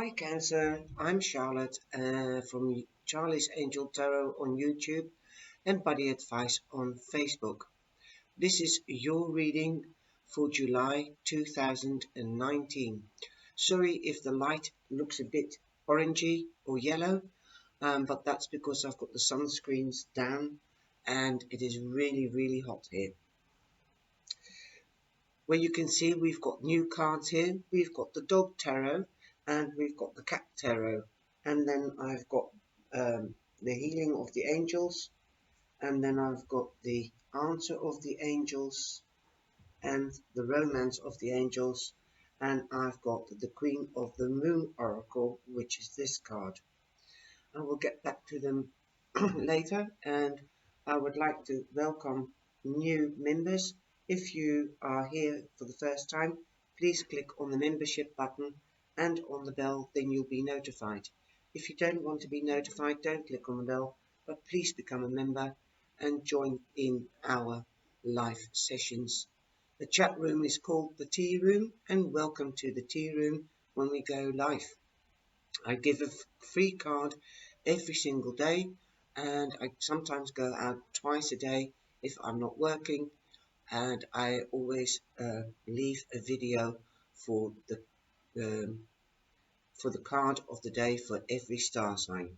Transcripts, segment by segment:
Hi Cancer, I'm Charlotte from Charlie's Angel Tarot on YouTube and Buddy Advice on Facebook. This is your reading for July 2019. Sorry if the light looks a bit orangey or yellow, but that's because I've got the sunscreens down and it is really hot here. Where you can see we've got new cards here. We've got the dog tarot and we've got the cat tarot, and then I've got the healing of the angels, and then I've got the answer of the angels and the romance of the angels, and I've got the Queen of the Moon Oracle, which is this card. I will get back to them later, and I would like to welcome new members. If you are here for the first time, please click on the membership button and on the bell, then you'll be notified. If you don't want to be notified, don't click on the bell, but please become a member and join in our live sessions. The chat room is called the Tea Room, and welcome to the Tea Room when we go live. I give a free card every single day, and I sometimes go out twice a day if I'm not working, and I always leave a video for the card of the day for every star sign.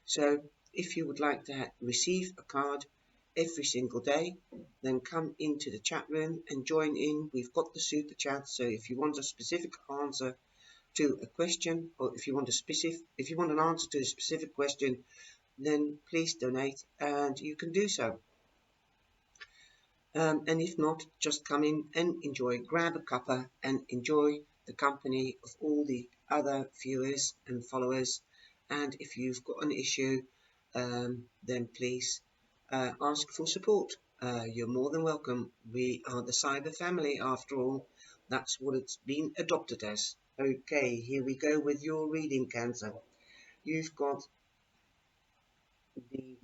So if you would like to receive a card every single day, then come into the chat room and join in. We've got the super chat, so if you want a specific answer to a question, or if you want an answer to a specific question, then please donate and you can do so. And if not, just come in and enjoy, grab a cuppa and enjoy the company of all the other viewers and followers. And if you've got an issue, then please ask for support. You're more than welcome. We are the cyber family after all. That's what it's been adopted as. Okay, here we go with your reading, Cancer. You've got the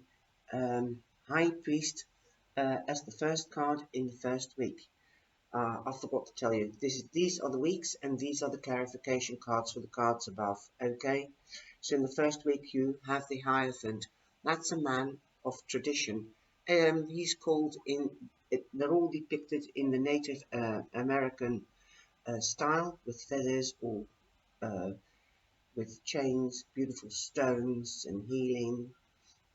High Priest as the first card in the first week. I forgot to tell you, these are the weeks and these are the clarification cards for the cards above. Okay, so in the first week you have the Hierophant. That's a man of tradition. He's called they're all depicted in the Native American style, with feathers or with chains, beautiful stones and healing.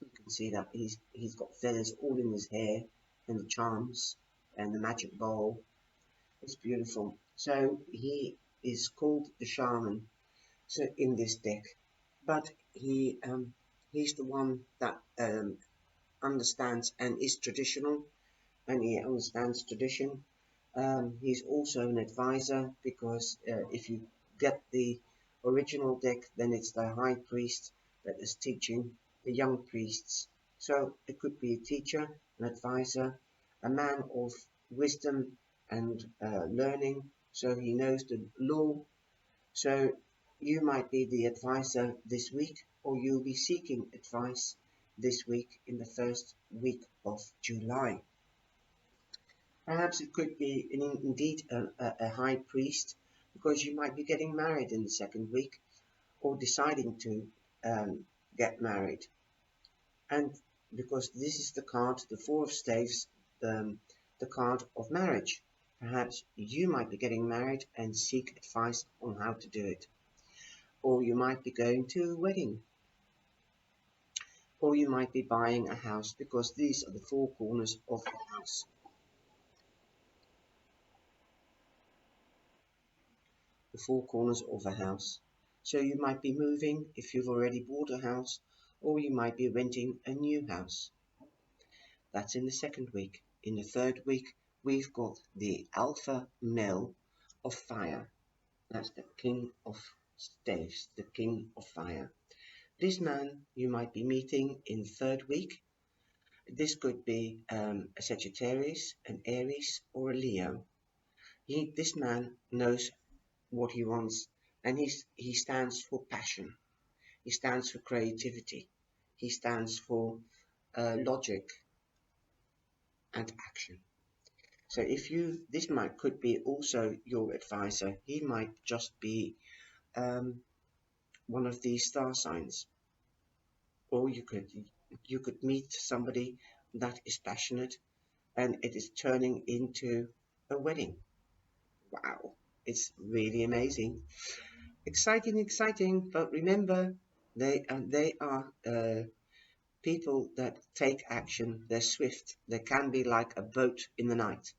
You can see that he's got feathers all in his hair and the charms and the magic bowl. It's beautiful. So he is called the shaman. So in this deck, but he's the one that understands and is traditional, and he understands tradition. He's also an advisor, because if you get the original deck, then it's the High Priest that is teaching the young priests. So it could be a teacher, an advisor, a man of wisdom and learning, so he knows the law. So you might be the advisor this week, or you'll be seeking advice this week in the first week of July. Perhaps it could be indeed a high priest, because you might be getting married in the second week, or deciding to get married. And because this is the card, the Four of Staves, the card of marriage, perhaps you might be getting married and seek advice on how to do it. Or you might be going to a wedding. Or you might be buying a house, because these are the four corners of the house. The four corners of a house. So you might be moving if you've already bought a house, or you might be renting a new house. That's in the second week. In the third week, we've got the alpha male of fire. That's the King of Staves, the King of Fire. This man you might be meeting in third week. This could be a Sagittarius, an Aries, or a Leo. This man knows what he wants, and he stands for passion. He stands for creativity. He stands for logic and action. So this could be also your advisor. He might just be one of these star signs, or you could meet somebody that is passionate and it is turning into a wedding. Wow, it's really amazing. Exciting, exciting. But remember, they are people that take action. They're swift. They can be like a boat in the night.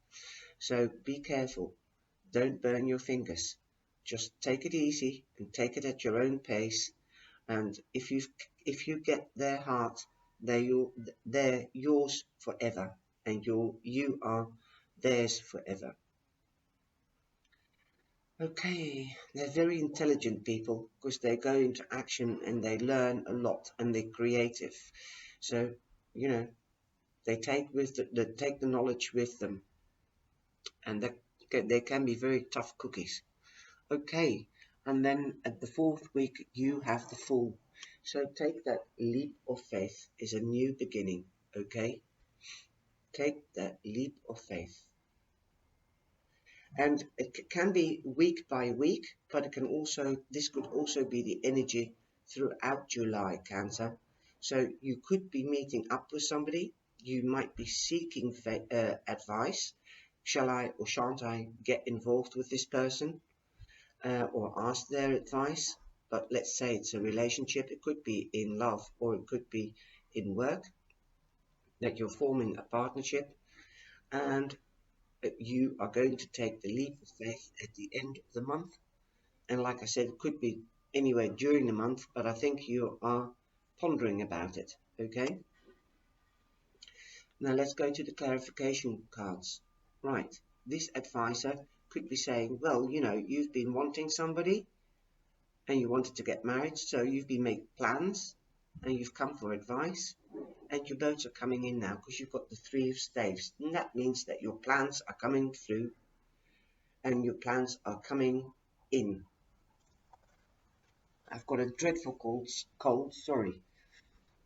So be careful. Don't burn your fingers. Just take it easy and take it at your own pace. And if you get their heart, they're yours forever, and you are theirs forever. Okay, they're very intelligent people because they go into action and they learn a lot and they're creative. So, you know, they take the knowledge with them, and they can be very tough cookies. Okay, and then at the fourth week you have the Fool. So take that leap of faith is a new beginning. Okay, take that leap of faith. And it can be week by week, but this could also be the energy throughout July, Cancer. So you could be meeting up with somebody, you might be seeking advice. Shall I or shan't I get involved with this person, or ask their advice? But let's say it's a relationship, it could be in love or it could be in work, that you're forming a partnership, and you are going to take the leap of faith at the end of the month. And like I said, it could be anywhere during the month, but I think you are pondering about it. Okay, now let's go to the clarification cards. Right, this advisor could be saying, well, you've been wanting somebody and you wanted to get married, so you've been making plans and you've come for advice, and your boats are coming in now because you've got the Three of Staves, and that means that your plans are coming through and your plans are coming in. I've got a dreadful cold, sorry.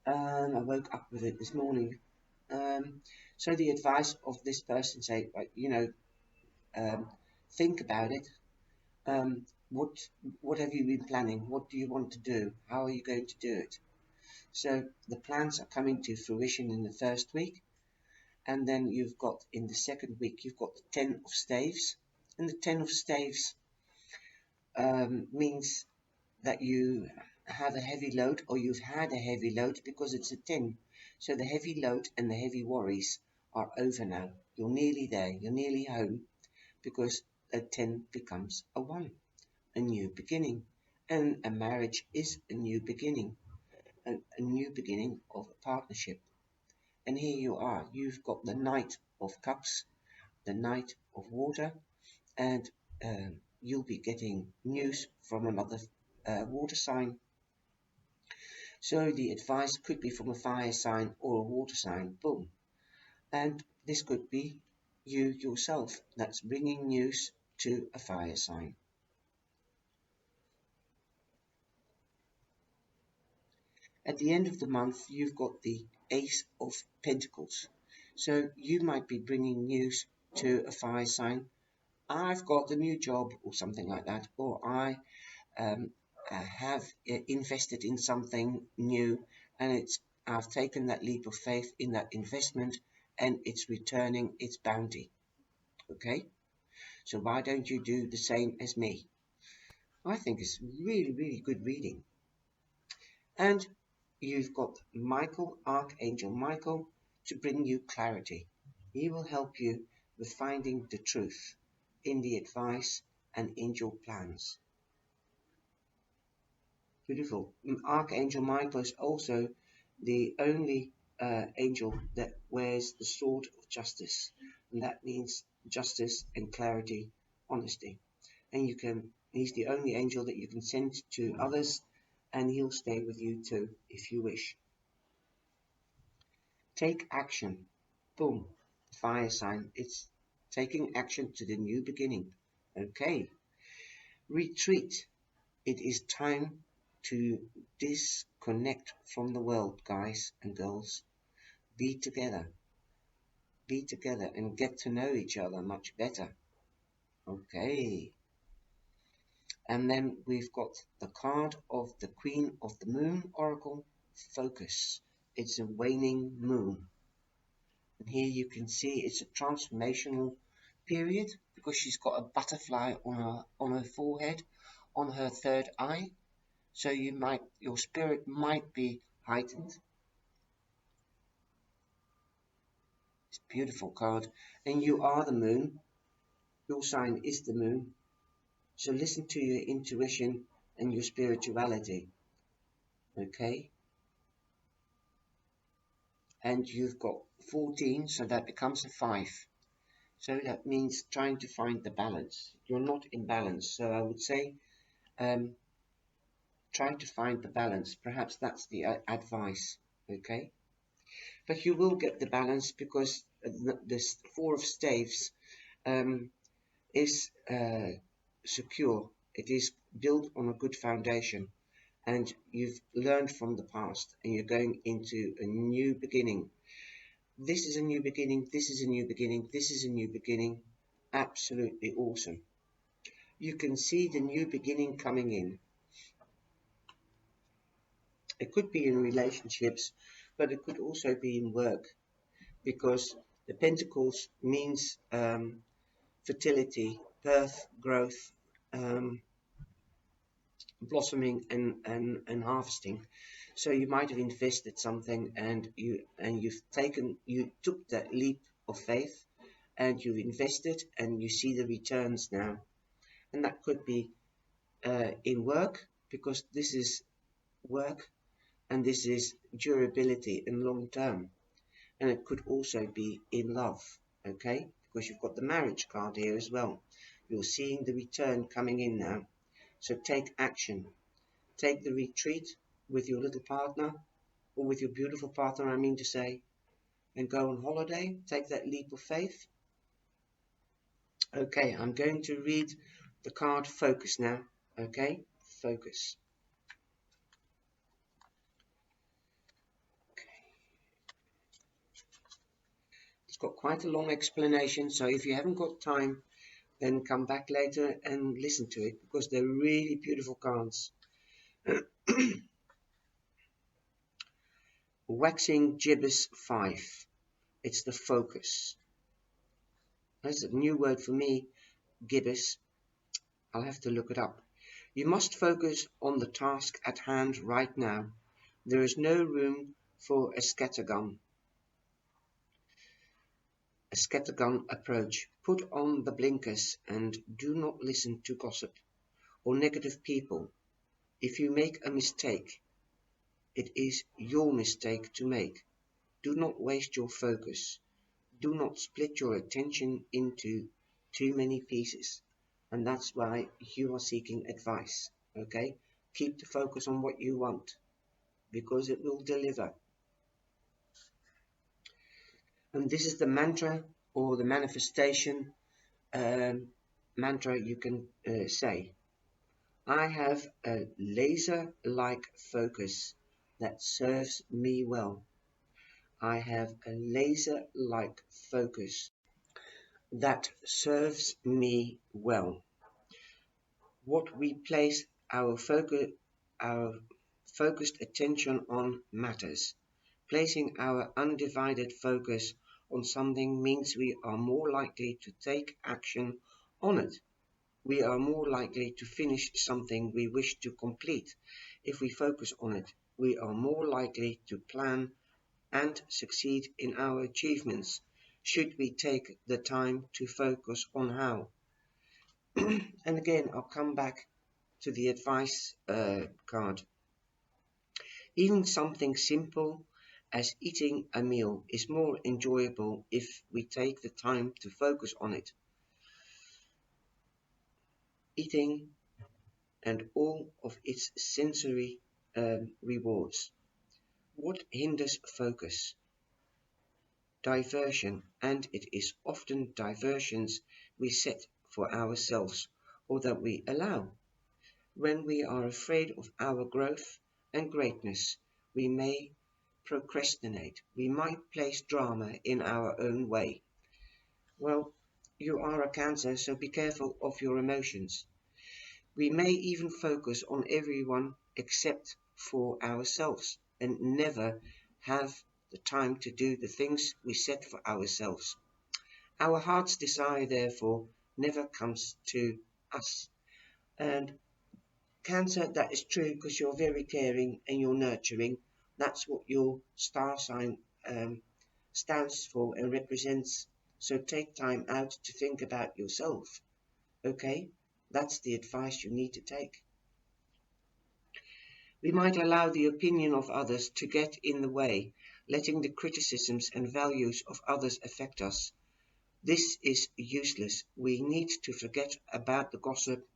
I woke up with it this morning. Um, so the advice of this person say, like, um, think about it. What have you been planning? What do you want to do? How are you going to do it? So the plans are coming to fruition in the first week, and then you've got in the second week you've got the Ten of Staves, and the Ten of Staves means that you have a heavy load, or you've had a heavy load, because it's a 10. So the heavy load and the heavy worries are over now. You're nearly there. You're nearly home, because a 10 becomes a 1, a new beginning. And a marriage is a new beginning, a new beginning of a partnership. And here you are. You've got the Knight of Cups, the Knight of Water, and you'll be getting news from another water sign. So the advice could be from a fire sign or a water sign. Boom. And this could be you yourself that's bringing news to a fire sign. At the end of the month, you've got the Ace of Pentacles. So you might be bringing news to a fire sign. I've got a new job, or something like that, or um, I have invested in something new, and I've taken that leap of faith in that investment, and it's returning its bounty. Okay, so why don't you do the same as me? I think it's really, really good reading. And you've got Michael, Archangel Michael, to bring you clarity. He will help you with finding the truth in the advice and in your plans. Beautiful. Archangel Michael is also the only angel that wears the sword of justice, and that means justice and clarity, honesty. And he's the only angel that you can send to others, and he'll stay with you too if you wish. Take action. Boom. Fire sign. It's taking action to the new beginning. Okay. Retreat. It is time to disconnect from the world, guys and girls. Be together. Be together and get to know each other much better. Okay. And then we've got the card of the Queen of the Moon Oracle, Focus. It's a waning moon. And here you can see it's a transformational period because she's got a butterfly on her forehead, on her third eye. So your spirit might be heightened. It's a beautiful card. And you are the moon. Your sign is the moon. So listen to your intuition and your spirituality. Okay? And you've got 14, so that becomes a 5. So that means trying to find the balance. You're not in balance. So I would say um, trying to find the balance. Perhaps that's the advice. Okay? But you will get the balance because this 4 of staves is secure. It is built on a good foundation, and you've learned from the past, and you're going into a new beginning. This is a new beginning. This is a new beginning. This is a new beginning. Absolutely awesome. You can see the new beginning coming in. It could be in relationships, but it could also be in work, because the Pentacles means fertility, birth, growth, um, blossoming and harvesting. So you might have invested something and you took that leap of faith and you've invested and you see the returns now. And that could be in work, because this is work and this is durability and long term. And it could also be in love, okay? Because you've got the marriage card here as well. You're seeing the return coming in now. So take action. Take the retreat with your little partner, or with your beautiful partner, I mean to say, and go on holiday. Take that leap of faith. Okay, I'm going to read the card Focus now. Okay, Focus. It's got quite a long explanation, so if you haven't got time, then come back later and listen to it, because they're really beautiful cards. Waxing Gibbous 5. It's the focus. That's a new word for me, gibbous. I'll have to look it up. You must focus on the task at hand right now. There is no room for a scattergun approach. Put on the blinkers and do not listen to gossip or negative people. If you make a mistake, it is your mistake to make. Do not waste your focus. Do not split your attention into too many pieces. And that's why you are seeking advice. Okay? Keep the focus on what you want, because it will deliver. And this is the mantra or the manifestation mantra you can say. I have a laser-like focus that serves me well. I have a laser-like focus that serves me well. What we place our focused attention on matters. Placing our undivided focus on something means we are more likely to take action on it. We are more likely to finish something we wish to complete. If we focus on it, we are more likely to plan and succeed in our achievements. Should we take the time to focus on how? And again, I'll come back to the advice card. Even something simple as eating a meal is more enjoyable if we take the time to focus on it. Eating and all of its sensory rewards. What hinders focus? Diversion, and it is often diversions we set for ourselves or that we allow. When we are afraid of our growth and greatness, we may procrastinate. We might place drama in our own way. Well, you are a Cancer, so be careful of your emotions. We may even focus on everyone except for ourselves and never have the time to do the things we set for ourselves. Our heart's desire, therefore, never comes to us. And Cancer, that is true because you're very caring and you're nurturing. That's what your star sign stands for and represents. So take time out to think about yourself. Okay? That's the advice you need to take. We might allow the opinion of others to get in the way, letting the criticisms and values of others affect us. This is useless. We need to forget about the gossip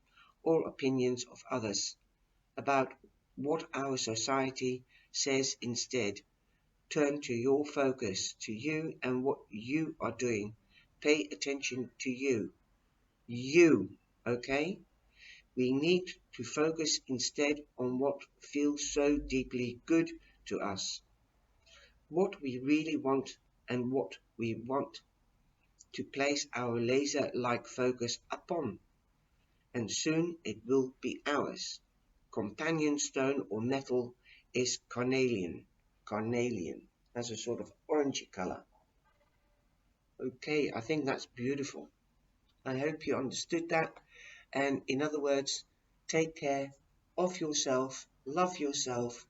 or opinions of others, about what our society says instead. Turn to your focus, to you and what you are doing. Pay attention to you. You, okay? We need to focus instead on what feels so deeply good to us, what we really want and what we want to place our laser-like focus upon, and soon it will be ours. Companion stone or metal is carnelian. Carnelian has a sort of orangey color. Okay, I think that's beautiful. I hope you understood that. And in other words, take care of yourself, love yourself,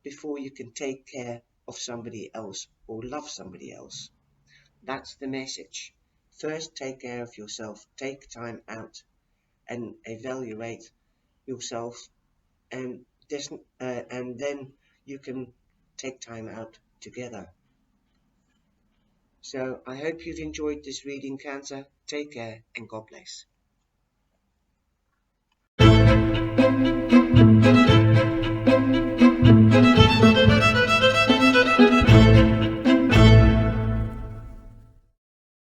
before you can take care of somebody else or love somebody else. That's the message. First, take care of yourself. Take time out and evaluate yourself, and and then you can take time out together. So I hope you've enjoyed this reading, Cancer. Take care and God bless.